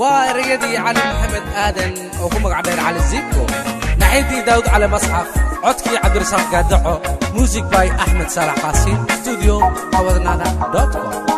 واريدي علي محمد آدن وكم قاعدين على الزيكو نحيدي داود على مصحف عدكي عبد الرزاق قادعو موزيك باي أحمد صالح قاسم استوديو حوضنانا.com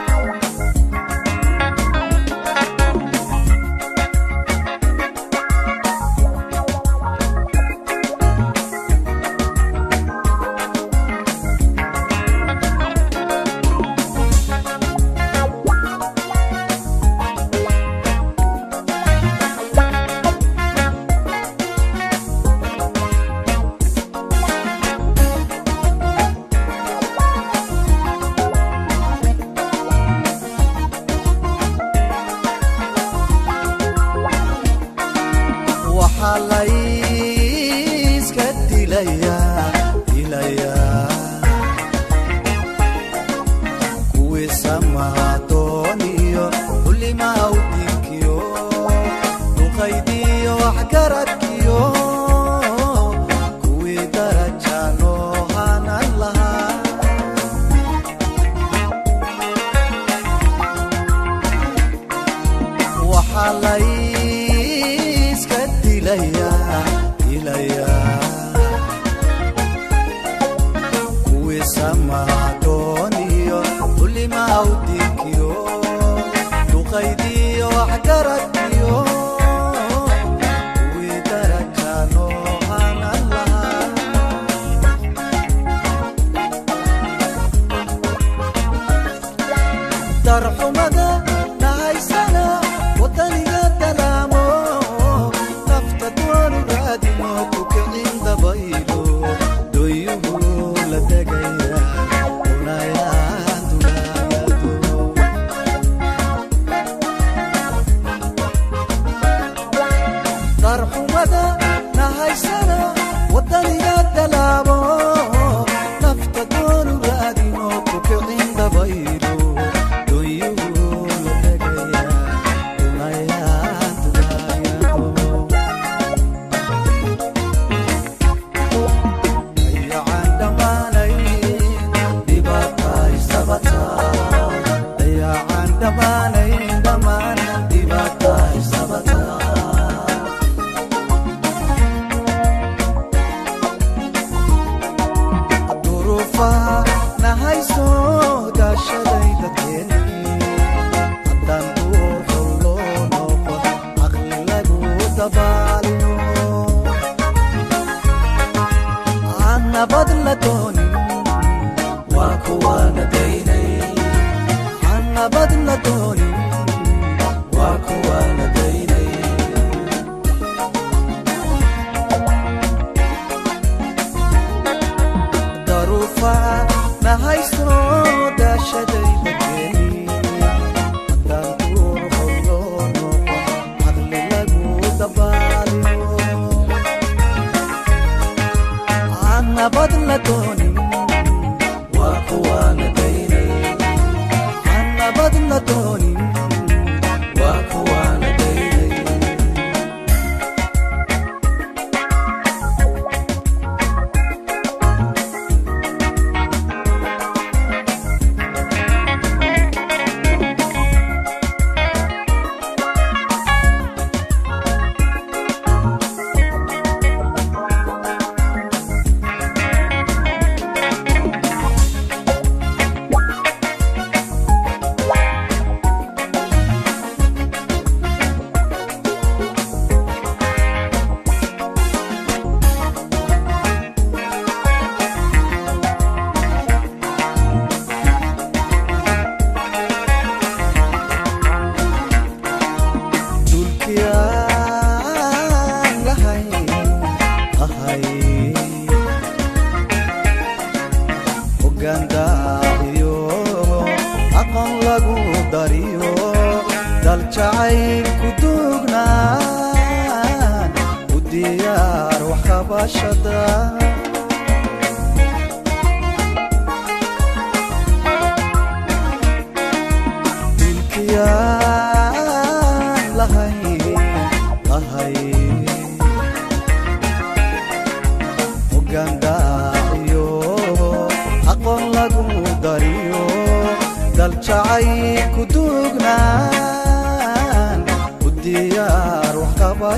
dal jacayl ku duugnaan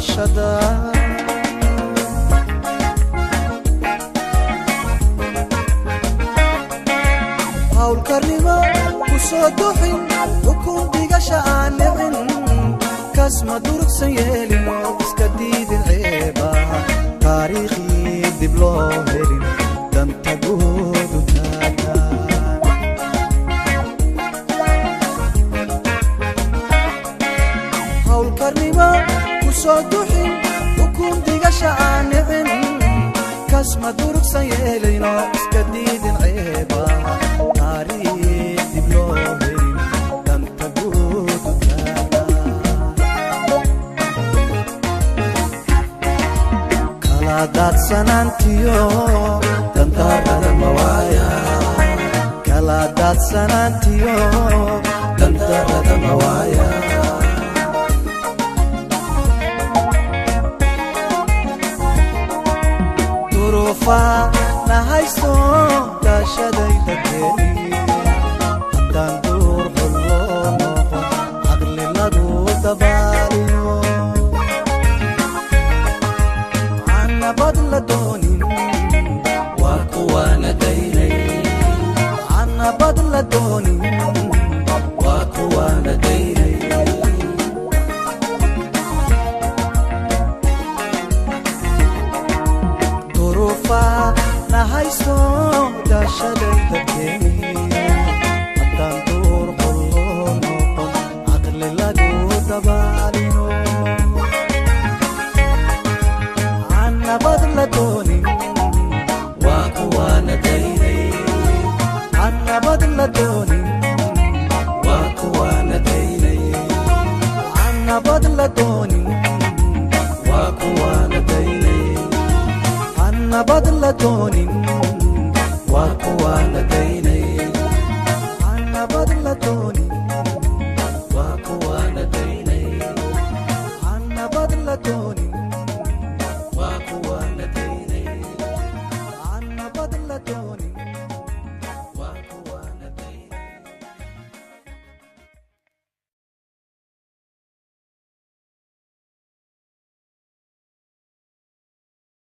daashada hawl karnimo ku soo duxin ukun digasha aan nicin kasma durugsan yeelin iska diidin ceeba taariikhii dib loo helin danta guudu taagan hawl karnimo ku soo duxin ukun digasha aan nicin kasma durugsan yeelin iska diidin ceeba taariikh dib loo helin danta guudu daadsanantiyo dantarada mawaya kala daadsanantiyo dantarada mawaya duruufa nahayso daashadayda keeni haddaan duur xulloo noqon caqli lagu dabaaliyo nabad la doonin waa kuwaana daynay aan nabad la doonin waa kuwaana daynay duruufa nahayso daashadayda keeni haddaan duur xulloo noqon caqli lagu dabaalino nabad la doonin waa kuwaana daynay aan nabad la doonin waa kuwaana daynay aan nabad la doonin waa kuwaana daynay aan nabad la doonin waa kuwaana daynay aan nabad la doonin waa kuwaana daynay aan nabad la doonin